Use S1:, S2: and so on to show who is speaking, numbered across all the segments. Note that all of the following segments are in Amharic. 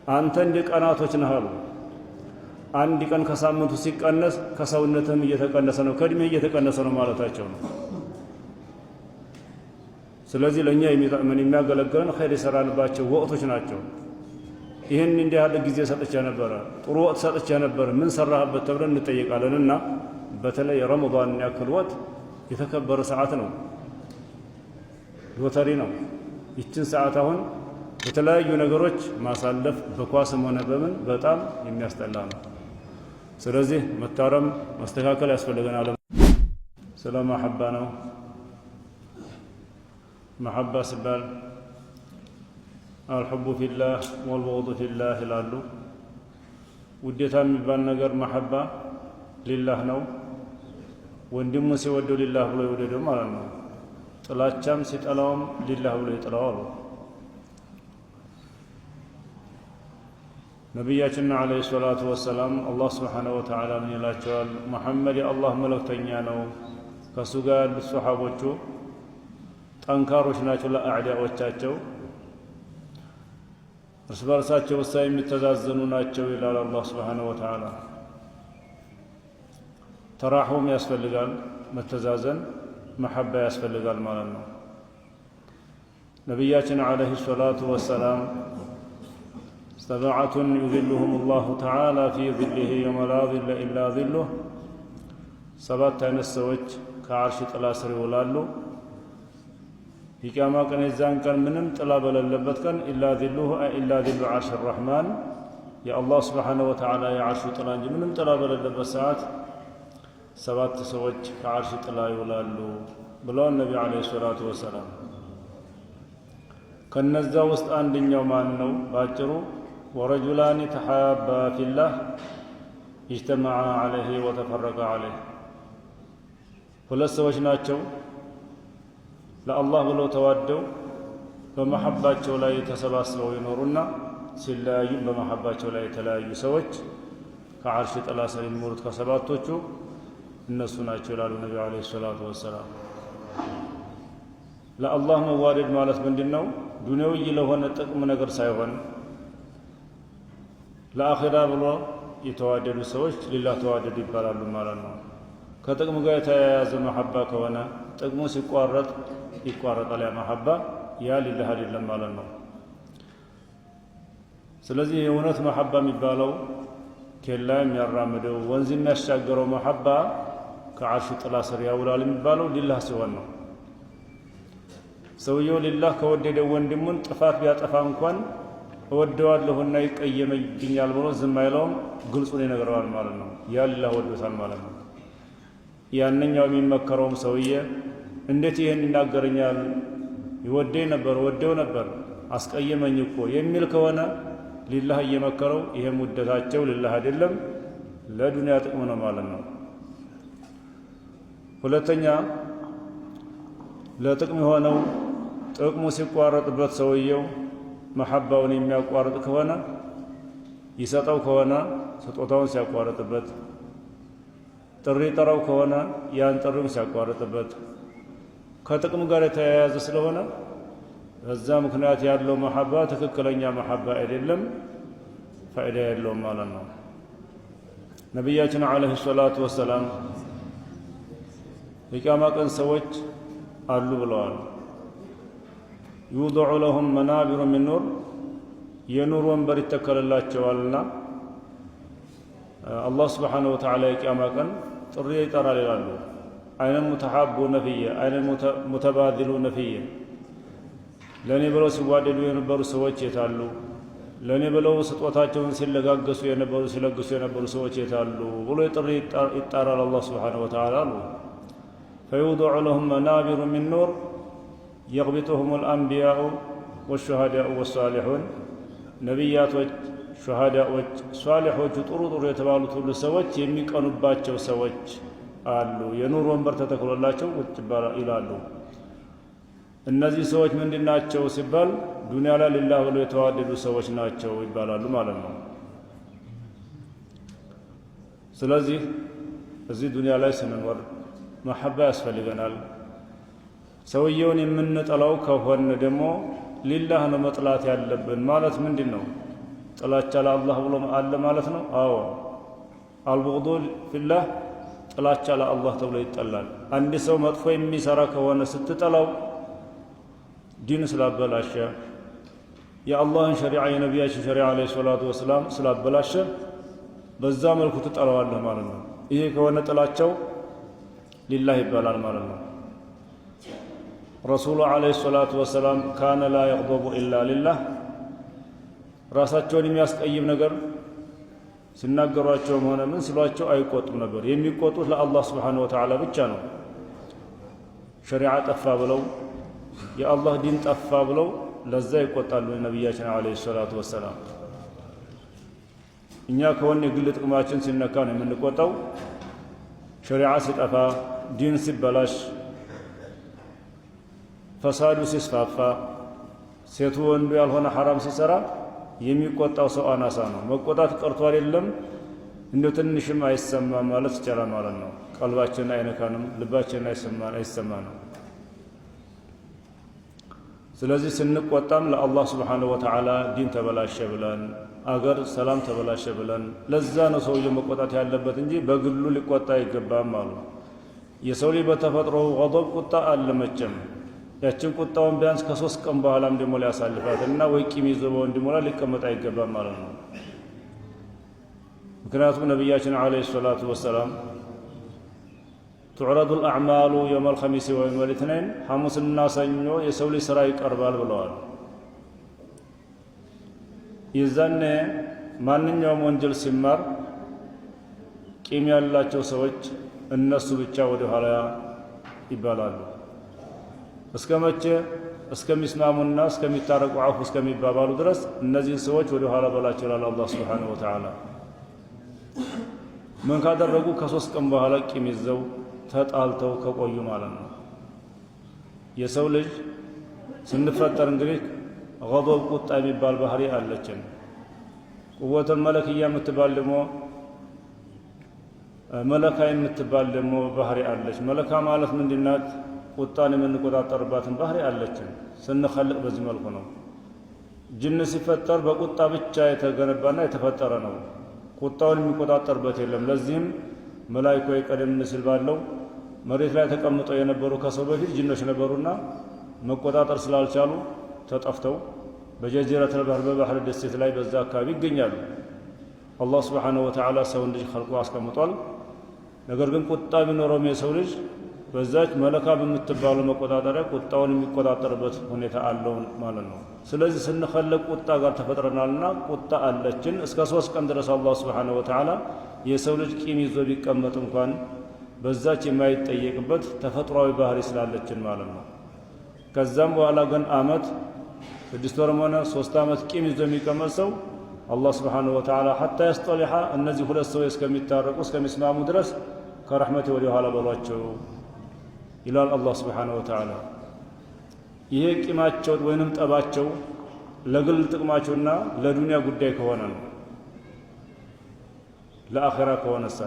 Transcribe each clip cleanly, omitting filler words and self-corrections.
S1: አንተ እንደ ቀናቶች ነህ አሉ። አንድ ቀን ከሳምንቱ ሲቀነስ ከሰውነትህም እየተቀነሰ ነው፣ ከእድሜህ እየተቀነሰ ነው ማለታቸው ነው። ስለዚህ ለእኛ የሚጠቅመን የሚያገለግለን ኸይር የሰራንባቸው ወቅቶች ናቸው። ይህን እንዲህ ያለ ጊዜ ሰጥቼ ነበረ፣ ጥሩ ወቅት ሰጥቼ ነበር፣ ምን ሰራህበት ተብለን እንጠይቃለንና በተለይ ረመዳን ያክል ወቅት የተከበረ ሰዓት ነው፣ ሎተሪ ነው። ይችን ሰዓት አሁን የተለያዩ ነገሮች ማሳለፍ በኳስም ሆነ በምን በጣም የሚያስጠላ ነው። ስለዚህ መታረም ማስተካከል ያስፈልገናል። ስለ መሐባ ነው። መሐባ ሲባል አልሑቡ ፊላህ ወልቡግዱ ፊላህ ይላሉ። ውዴታ የሚባል ነገር መሐባ ሊላህ ነው። ወንድሙ ሲወደው ሊላህ ብሎ ይወደደው ማለት ነው። ጥላቻም ሲጠላውም ሊላህ ብሎ ይጥላው አሉ። ነቢያችን ዓለይሂ ሰላቱ ወሰላም አላህ ስብሓነሁ ወተዓላ ምን ይላቸዋል? መሐመድ የአላህ መልእክተኛ ነው። ከእሱ ጋር ያሉት ሰሓቦቹ ጠንካሮች ናቸው ለአዕዳዎቻቸው፣ እርስ በርሳቸው ውሳ የሚተዛዘኑ ናቸው ይላል አላህ ስብሓነሁ ወተዓላ። ተራሑም ያስፈልጋል፣ መተዛዘን መሐባ ያስፈልጋል ማለት ነው። ነቢያችን ዓለይሂ ሰላቱ ወሰላም ሰብዐቱን ዩዚሉሁም ላሁ ተዓላ ፊ ዚሊሂ የውመ ላ ዚለ ኢላ ዚሉህ፣ ሰባት አይነት ሰዎች ከዓርሽ ጥላ ስር ይውላሉ። የቂያማ ቀን የዛን ቀን ምንም ጥላ በሌለበት ቀን ኢላ ዚሉሁ አይ ኢላ ዚሉ ዓርሽ ረሕማን፣ የአላህ ስብሓነሁ ወተዓላ የዓርሹ ጥላ እንጂ ምንም ጥላ በሌለበት ሰዓት ሰባት ሰዎች ከዓርሽ ጥላ ይውላሉ ብለዋል ነቢ ዓለይሂ ሰላቱ ወሰላም። ከነዛ ውስጥ አንደኛው ማን ነው? ባጭሩ ወረጁላኒ ተሓባ ፊላህ ኢጅተመዓ ዓለይሂ ወተፈረቀ ዓለይህ። ሁለት ሰዎች ናቸው ለአላህ ብለው ተዋደው በመሐባቸው ላይ ተሰባስበው ይኖሩና ሲለያዩ በመሐባቸው ላይ የተለያዩ ሰዎች ከዓርሽ ጥላ ስር የሚኖሩት ከሰባቶቹ እነሱ ናቸው ይላሉ ነቢ ዓለይሂ ሰላቱ ወሰላም። ለአላህ መዋደድ ማለት ምንድን ነው? ዱንያዊ ለሆነ ጥቅም ነገር ሳይሆን ለአኺራ ብሎ የተዋደዱ ሰዎች ሊላህ ተዋደዱ ይባላሉ ማለት ነው። ከጥቅሙ ጋር የተያያዘ መሐባ ከሆነ ጥቅሙ ሲቋረጥ ይቋረጣል ያ መሐባ፣ ያ ሊላህ አይደለም ማለት ነው። ስለዚህ የእውነት መሐባ የሚባለው ኬላ የሚያራምደው ወንዝ የሚያሻገረው መሐባ ከዓርሽ ጥላ ስር ያውላል የሚባለው ሊላህ ሲሆን ነው። ሰውየው ሊላህ ከወደደ ወንድሙን ጥፋት ቢያጠፋ እንኳን እወደዋለሁና ይቀየመብኛል ብሎ ዝም አይለውም፣ ግልጹን ይነግረዋል ማለት ነው። ያ ሊላህ ወዶታል ማለት ነው። ያንኛው የሚመከረውም ሰውዬ እንዴት ይህን ይናገረኛል? ይወደኝ ነበር፣ ወደው ነበር፣ አስቀየመኝ እኮ የሚል ከሆነ ሊላህ እየመከረው ይሄም ውደታቸው ሊላህ አይደለም ለዱንያ ጥቅም ነው ማለት ነው። ሁለተኛ ለጥቅም የሆነው ጥቅሙ ሲቋረጥበት ሰውየው መሐባውን የሚያቋርጥ ከሆነ ይሰጠው ከሆነ ስጦታውን ሲያቋርጥበት፣ ጥሪ ጠራው ከሆነ ያን ጥሪውን ሲያቋርጥበት ከጥቅሙ ጋር የተያያዘ ስለሆነ በዛ ምክንያት ያለው መሐባ ትክክለኛ መሐባ አይደለም፣ ፋይዳ የለውም ማለት ነው። ነቢያችን ዓለይሂ ሰላቱ ወሰላም የቂያማ ቀን ሰዎች አሉ ብለዋል። ዩውደዑ ለሁም መናቢሩ ሚን ኑር፣ የኑር ወንበር ይተከልላቸዋልና አላህ ስብሓነሁ ወተዓላ የቂያማ ቀን ጥሪ ይጠራል ይላሉ። አይነ ሙተሓቡነ ፊየ አይነ ሙተባዚሉነ ፊየ፣ ለእኔ ብለው ሲዋደዱ የነበሩ ሰዎች የታሉ? ለእኔ ብለው ስጦታቸውን ሲለጋገሱ የነበሩ ሲለግሱ የነበሩ ሰዎች የታሉ ብሎ ጥሪ ይጣራል አላህ ስብሓነሁ ወተዓላ አሉ። ፈዩውደዑ ለሁም መናቢሩ ሚን ኑር የግቢጡሁም አልአንቢያኡ ወሹሃዳኡ ወሳሊሑን፣ ነቢያቶች፣ ሹሃዳዎች፣ ሷሊሖቹ ጥሩ ጥሩ የተባሉት ሁሉ ሰዎች የሚቀኑባቸው ሰዎች አሉ። የኑር ወንበር ተተክሎላቸው ቁጭ ይላሉ። እነዚህ ሰዎች ምንድናቸው ሲባል ዱንያ ላይ ሊላህ ብለው የተዋደዱ ሰዎች ናቸው ይባላሉ ማለት ነው። ስለዚህ እዚህ ዱንያ ላይ ስንኖር መሐባ ያስፈልገናል። ሰውየውን የምንጠላው ከሆነ ደግሞ ሊላህ ነው መጥላት ያለብን። ማለት ምንድን ነው? ጥላቻ ለአላህ ብሎ አለ ማለት ነው። አዎ አልቡግዱ ፊላህ ጥላቻ ለአላህ ተብሎ ይጠላል። አንድ ሰው መጥፎ የሚሰራ ከሆነ ስትጠላው ዲን ስላበላሸ የአላህን ሸሪዓ የነቢያችን ሸሪዓ ዓለይሂ ሰላቱ ወሰላም ስላበላሸ በዛ መልኩ ትጠላዋለህ ማለት ነው። ይሄ ከሆነ ጥላቻው ሊላህ ይባላል ማለት ነው። ረሱሉ ዓለይሂ ሰላቱ ወሰላም ካነ ላ የግደቡ ኢላ ሊላህ ራሳቸውን የሚያስቀይም ነገር ሲናገሯቸውም ሆነ ምን ሲሏቸው አይቆጡም ነበር። የሚቆጡት ለአላህ ስብሓነሁ ወተዓላ ብቻ ነው። ሸሪዓ ጠፋ ብለው የአላህ ዲን ጠፋ ብለው ለዛ ይቆጣሉ ነቢያችን ዓለይሂ ሰላቱ ወሰላም። እኛ ከሆነ የግል ጥቅማችን ሲነካ ነው የምንቆጣው። ሸሪዓ ሲጠፋ፣ ዲን ሲበላሽ፣ ፈሳዱ ሲስፋፋ፣ ሴቱ ወንዱ ያልሆነ ሐራም ሲሰራ የሚቆጣው ሰው አናሳ ነው። መቆጣት ቀርቶ አይደለም እንደው ትንሽም አይሰማም ማለት ይቻላል ማለት ነው። ቀልባችንን አይነካንም፣ ልባችንን አይሰማንም። ስለዚህ ስንቆጣም ለአላህ ስብሓነሁ ወተዓላ ዲን ተበላሸ ብለን አገር ሰላም ተበላሸ ብለን ለዛ ነው ሰውየው መቆጣት ያለበት እንጂ በግሉ ሊቆጣ አይገባም አሉ። የሰው ልጅ በተፈጥሮ ገضብ ቁጣ አለ መቼም። ያችን ቁጣውን ቢያንስ ከ3 ቀን በኋላም ደግሞ ሊያሳልፋትና ወይ ቂም ይዞ በወንድሞላ ሊቀመጥ አይገባም ማለት ነው። ምክንያቱም ነቢያችን ዓለይሂ ሰላቱ ወሰላም ቱዕረዱ አልአዕማሉ የውም አልኸሚስ ወየውም አልኢትነይን ሐሙስና ሰኞ የሰው ልጅ ሥራ ይቀርባል ብለዋል። የዛኔ ማንኛውም ወንጀል ሲማር ቂም ያላቸው ሰዎች እነሱ ብቻ ወደ ኋላ ይባላሉ። እስከ መቼ? እስከሚስማሙና እስከሚታረቁ አፉ እስከሚባባሉ ድረስ እነዚህን ሰዎች ወደ ኋላ በላቸው ይላል አላህ ሱብሓነሁ ወተዓላ። ምን ካደረጉ? ከ3 ቀን በኋላ ቂም ይዘው ተጣልተው ከቆዩ ማለት ነው። የሰው ልጅ ስንፈጠር እንግዲህ ገضብ ቁጣ የሚባል ባህሪ አለችን። ቁወተል መለክያ የምትባል ደግሞ መለካ የምትባል ደግሞ ባህሪ አለች። መለካ ማለት ምንድናት? ቁጣን የምንቆጣጠርባትን ባህሪ አለችን። ስንኸልቅ በዚህ መልኩ ነው። ጅን ሲፈጠር በቁጣ ብቻ የተገነባና የተፈጠረ ነው። ቁጣውን የሚቆጣጠርበት የለም። ለዚህም መላኢኮች ቀደም ሲል ባለው መሬት ላይ ተቀምጠው የነበሩ ከሰው በፊት ጅኖች ነበሩና መቆጣጠር ስላልቻሉ ተጠፍተው በጀዚረቱል ባህር በባህር ደሴት ላይ በዛ አካባቢ ይገኛሉ። አላህ ሱብሓነሁ ወተዓላ ሰውን ልጅ ኸልቆ አስቀምጧል። ነገር ግን ቁጣ ቢኖረውም የሰው ልጅ በዛች መለካ በምትባለው መቆጣጠሪያ ቁጣውን የሚቆጣጠርበት ሁኔታ አለው ማለት ነው። ስለዚህ ስንኸለቅ ቁጣ ጋር ተፈጥረናልና ቁጣ አለችን። እስከ 3 ቀን ድረስ አላህ ሱብሓነሁ ወተዓላ የሰው ልጅ ቂም ይዞ ቢቀመጥ እንኳን በዛች የማይጠየቅበት ተፈጥሯዊ ባህሪ ስላለችን ማለት ነው። ከዛም በኋላ ግን ዓመት 6 ወርም ሆነ 3 ዓመት ቂም ይዞ የሚቀመጥ ሰው አላህ ሱብሓነሁ ወተዓላ ሐታ የስጠሊሓ እነዚህ 2 ሰዎች እስከሚታረቁ እስከሚስማሙ ድረስ ከረሕመቴ ወደ ኋላ በሏቸው ይላል አላህ ሱብሓነሁ ወተዓላ። ይሄ ቂማቸው ወይንም ጠባቸው ለግል ጥቅማቸውና ለዱንያ ጉዳይ ከሆነ ነው። ለአኺራ ከሆነሳ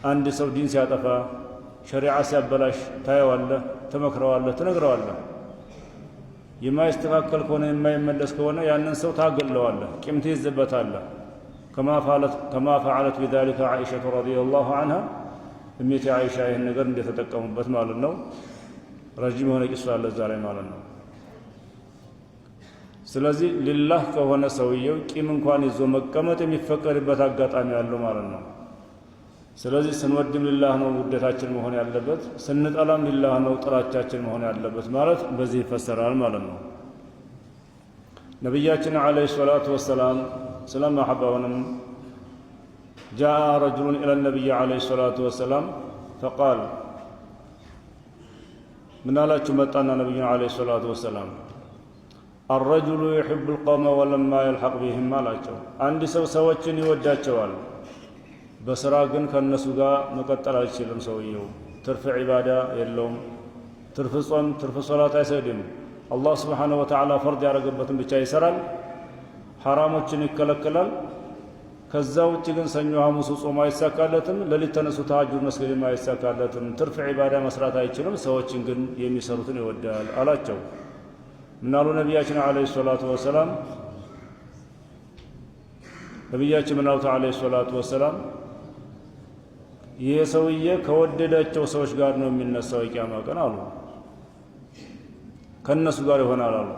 S1: አንድ ሰው ዲን ሲያጠፋ ሸሪዓ ሲያበላሽ ታየዋለህ፣ ትመክረዋለህ፣ ትነግረዋለህ። የማይስተካከል ከሆነ የማይመለስ ከሆነ ያንን ሰው ታገለዋለህ፣ ቂም ትይዝበታለህ። ከማ ፈዓለት ቢዛሊከ ዓኢሸቱ ረዲየላሁ ዐንሃ እሜቴ አይሻ ይህን ነገር እንደተጠቀሙበት ማለት ነው። ረጅም የሆነ ቂሷ አለ እዛ ላይ ማለት ነው። ስለዚህ ሊላህ ከሆነ ሰውየው ቂም እንኳን ይዞ መቀመጥ የሚፈቀድበት አጋጣሚ አለው ማለት ነው። ስለዚህ ስንወድም ሊላህ ነው ውደታችን መሆን ያለበት፣ ስንጠላም ሊላህ ነው ጥላቻችን መሆን ያለበት ማለት በዚህ ይፈሰራል ማለት ነው። ነቢያችን ዓለይሂ ሰላቱ ወሰላም ስለ መሐባውንም جاء رجل إلى النبي عليه الصلاة والسلام فقال من አላችሁ መጣና ነብዩ عليه الصلاة والسلام الرجل يحب القوم ولما يلحق بهم አላቸው። አንድ ሰው ሰዎችን ይወዳቸዋል፣ በስራ ግን ከነሱ ጋር መቀጠል አይችልም። ሰውየው ትርፍ ዒባዳ የለውም፣ ትርፍ ጾም፣ ትርፍ ሶላት አይሰግድም። አላህ Subhanahu Wa Ta'ala ፈርድ ያደረገበትን ብቻ ይሰራል፣ ሐራሞችን ይከለከላል። ከዛ ውጭ ግን ሰኞ ሐሙስ ጾም አይሳካለትም፣ ለሊት ተነሱ ተሐጁድ መስገድም አይሳካለትም፣ ትርፍ ዒባዳ መስራት አይችልም። ሰዎችን ግን የሚሰሩትን ይወዳል አላቸው። ምናሉ ነቢያችን ዓለይሂ ሰላቱ ወሰላም ነብያችን ምናልባት አለይሂ ሰላቱ ወሰላም ይሄ ሰውዬ ከወደዳቸው ሰዎች ጋር ነው የሚነሳው የቂያማ ቀን አሉ። ከነሱ ጋር ይሆናል አሉ።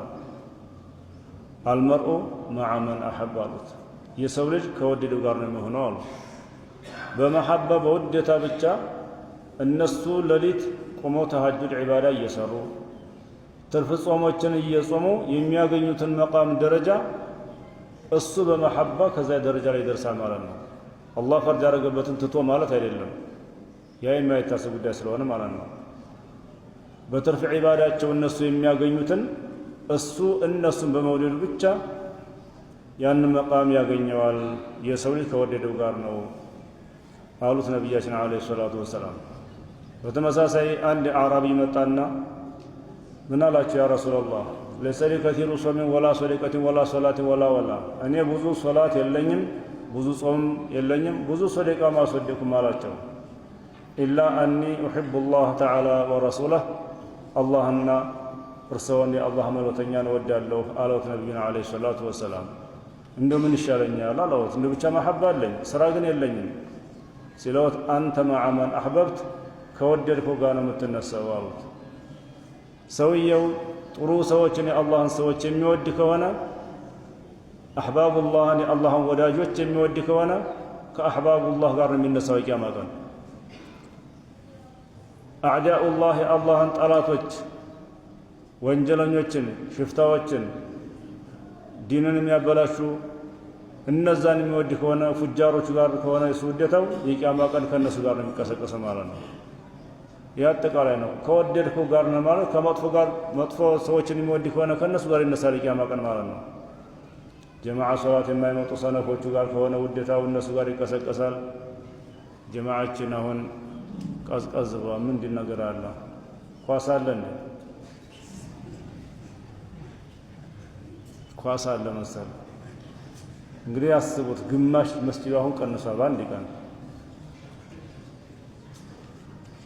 S1: አልመርኡ መዐ መን አሐበ አሉት። የሰው ልጅ ከወደደው ጋር ነው የሚሆነው አሉ። በመሐባ በውዴታ ብቻ እነሱ ሌሊት ቆመው ተሐጁድ ዒባዳ እየሰሩ ትርፍ ጾሞችን እየጾሙ የሚያገኙትን መቃም ደረጃ እሱ በመሐባ ከዛ ደረጃ ላይ ይደርሳል ማለት ነው። አላህ ፈርድ ያደረገበትን ትቶ ማለት አይደለም። ያ የማይታሰብ ጉዳይ ስለሆነ ማለት ነው። በትርፍ ዒባዳቸው እነሱ የሚያገኙትን እሱ እነሱን በመውደዱ ብቻ ያን መቃም ያገኘዋል። የሰው ልጅ ከወደደው ጋር ነው አሉት ነቢያችን አለይሂ ሰላቱ ወሰላም። በተመሳሳይ አንድ አዕራቢ መጣና ምን አላቸው? ያ ረሱላላህ ለይሰ ሊ ከሲሩ ሶሚን ወላ ሰደቀቲን ወላ ሶላቲን ወላ እኔ ብዙ ሶላት የለኝም፣ ብዙ ጾም የለኝም፣ ብዙ ሰደቃ ማስወደኩም አላቸው። ኢላ አኒ ኡሒቡ ላህ ተዓላ ወረሱለህ አላህና እርሰውን የአላህ መልእክተኛን እወዳለሁ አለውት ነቢዩና ዓለይሂ ሰላቱ ወሰላም። እንደው ምን ይሻለኛል አለውት። እንደ ብቻ መሐባ አለኝ ስራ ግን የለኝም ሲለውት አንተ መዐ መን አሕበብት ከወደድከው ጋር ነው የምትነሳው አሉት። ሰውየው ጥሩ ሰዎችን የአላህን ሰዎች የሚወድ ከሆነ አሕባቡላህን የአላህን ወዳጆች የሚወድ ከሆነ ከአሕባቡላህ ጋር ነው የሚነሳው የቂያማ ቀን። አዕዳኡላህ የአላህን ጠላቶች ወንጀለኞችን፣ ሽፍታዎችን፣ ዲንን የሚያበላሹ እነዛን የሚወድ ከሆነ ፉጃሮቹ ጋር ከሆነ የሱ ውዴታው የቂያማ ቀን ከእነሱ ጋር ነው የሚቀሰቀሰ ማለት ነው። ያጠቃላይ ነው። ከወደድከው ጋር ነው ማለት ከመጥፎ ጋር መጥፎ ሰዎችን የሚወድ ከሆነ ከእነሱ ጋር ይነሳል የቂያማ ቀን ማለት ነው። ጀማዓ ሶላት የማይመጡ ሰነፎቹ ጋር ከሆነ ውዴታው እነሱ ጋር ይቀሰቀሳል። ጀማዓችን አሁን ቀዝቀዝ ብሏል። ምንድን ነገር አለ? ኳስ አለ እንዴ? ኳስ አለ መሰለህ። እንግዲህ ያስቡት፣ ግማሽ መስጂዱ አሁን ቀንሷል በአንድ ቀን።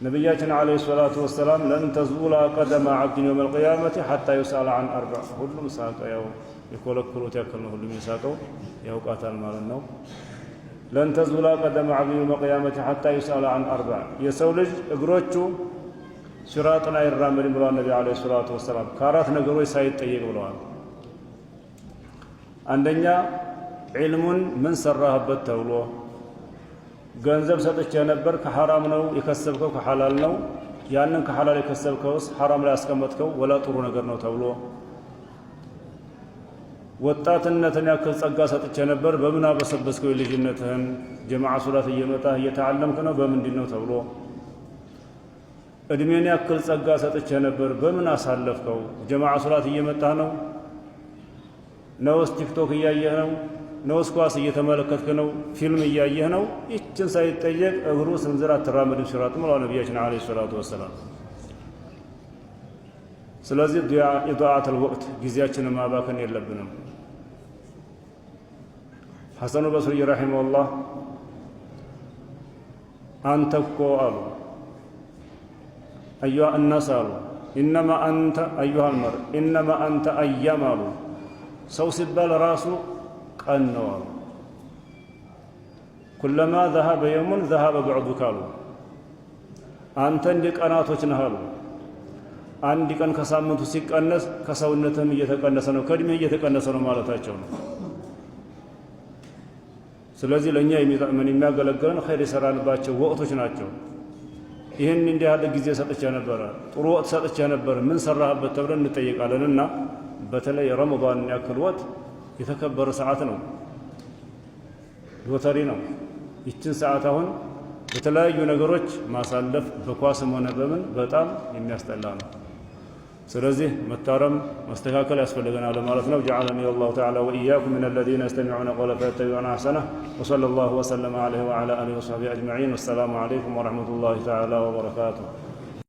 S1: ነቢያችን ዓለይሂ ሰላቱ ወሰላም ለን ተዙላ ቀደመ ዐብድን የውመል ቂያመቲ ሐታ ዩስአለ ዐን አርበዕ። ሁሉም ሳቀ። ያው የኮለኮሉት ያክል ነው ሁሉም የሳቀው፣ ያውቃታል ማለት ነው። ለን ተዙላ ቀደመ ዐብድን የውመል ቂያመቲ ሐታ ዩስአለ ዐን አርበዕ። የሰው ልጅ እግሮቹ ሲራጥን አይራመድም ብለዋል ነቢ ዓለይሂ ሰላቱ ወሰላም፣ ከአራት ነገሮች ሳይጠየቅ ብለዋል። አንደኛ ዒልሙን ምን ሰራህበት ተብሎ፣ ገንዘብ ሰጥቼ ነበር ከሐራም ነው የከሰብከው ከሐላል ነው፣ ያንን ከሐላል የከሰብከውስ ሐራም ላይ ያስቀመጥከው ወላ ጥሩ ነገር ነው ተብሎ፣ ወጣትነትን ያክል ጸጋ ሰጥቼ ነበር በምን አበሰበስከው የልጅነትህን፣ ጀማዓ ሶላት እየመጣህ እየተዓለምክ ነው በምንድን ነው ተብሎ፣ እድሜን ያክል ጸጋ ሰጥቼ ነበር በምን አሳለፍከው፣ ጀማዓ ሶላት እየመጣህ ነው ነውስ ቲክቶክ እያየህ ነው ነውስ ኳስ እየተመለከትክ ነው ፊልም እያየህ ነው? ይችን ሳይጠየቅ እግሩ ስንዝር አትራመድም ሲራጥ ብለዋል ነቢያችን ዓለይሂ ሰላቱ ወሰላም። ስለዚህ ኢዳዓተል ወቅት ጊዜያችንን ማባከን የለብንም። ሐሰኑ በስሪ ረሒመሁላህ አንተ እኮ አሉ አዩሃ እናስ አሉ ኢነማ አንተ አዩሃ ልመር ኢነማ አንተ አያም አሉ ሰው ሲባል ራሱ ቀን ነው አሉ። ኩለማ ዘሀበ የውሙን ዘሀበ በዕዱከ አሉ። አንተ እንደ ቀናቶች ነህ አሉ። አንድ ቀን ከሳምንቱ ሲቀነስ ከሰውነትህም እየተቀነሰ ነው፣ ከእድሜህ እየተቀነሰ ነው ማለታቸው ነው። ስለዚህ ለእኛ የሚጠቅመን የሚያገለግለን ኸይር የሰራንባቸው ወቅቶች ናቸው። ይህን እንዲህ ያለ ጊዜ ሰጥቼ ነበረ፣ ጥሩ ወቅት ሰጥቼ ነበር፣ ምን ሰራህበት ተብለን እንጠየቃለንና በተለይ ረመዳን ያክል ወቅት የተከበረ ሰዓት ነው፣ ሎተሪ ነው። ይችን ሰዓት አሁን በተለያዩ ነገሮች ማሳለፍ በኳስም ሆነ በምን በጣም የሚያስጠላ ነው። ስለዚህ መታረም መስተካከል ያስፈልገናል ማለት ነው። ጀዐለኒ አላሁ ተዓላ ወኢያኩም ሚነ ለዚነ የስተሚዑነ ቀውለ ፈየተቢዑነ አሕሰነህ ወሰለላሁ ወሰለመ ዐለይሂ ወዐላ አሊሂ ወሰሕቢሂ አጅመዒን። ወሰላሙ ዐለይኩም ወረሕመቱላሂ ተዓላ ወበረካቱሁ።